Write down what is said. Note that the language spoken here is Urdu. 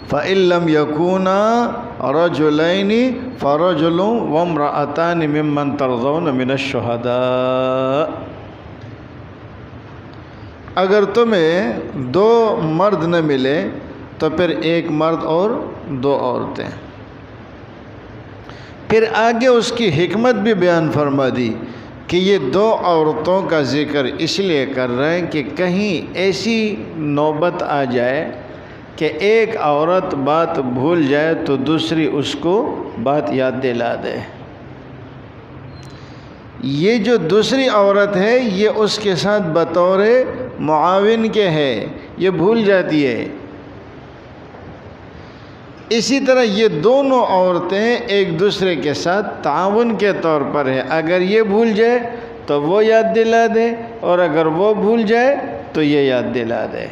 فَإِن لَّمْ يَكُونَا رَجُلَيْنِ فَرَجُلٌ وَامْرَأَتَانِ مِمَّن تَرْضَوْنَ مِنَ الشُّهَدَاءِ۔ اگر تمہیں دو مرد نہ ملے تو پھر ایک مرد اور دو عورتیں۔ پھر آگے اس کی حکمت بھی بیان فرما دی کہ یہ دو عورتوں کا ذکر اس لیے کر رہے ہیں کہ کہیں ایسی نوبت آ جائے کہ ایک عورت بات بھول جائے تو دوسری اس کو بات یاد دلا دے۔ یہ جو دوسری عورت ہے یہ اس کے ساتھ بطور معاون کے ہے، یہ بھول جاتی ہے۔ اسی طرح یہ دونوں عورتیں ایک دوسرے کے ساتھ تعاون کے طور پر ہے، اگر یہ بھول جائے تو وہ یاد دلا دے، اور اگر وہ بھول جائے تو یہ یاد دلا دے۔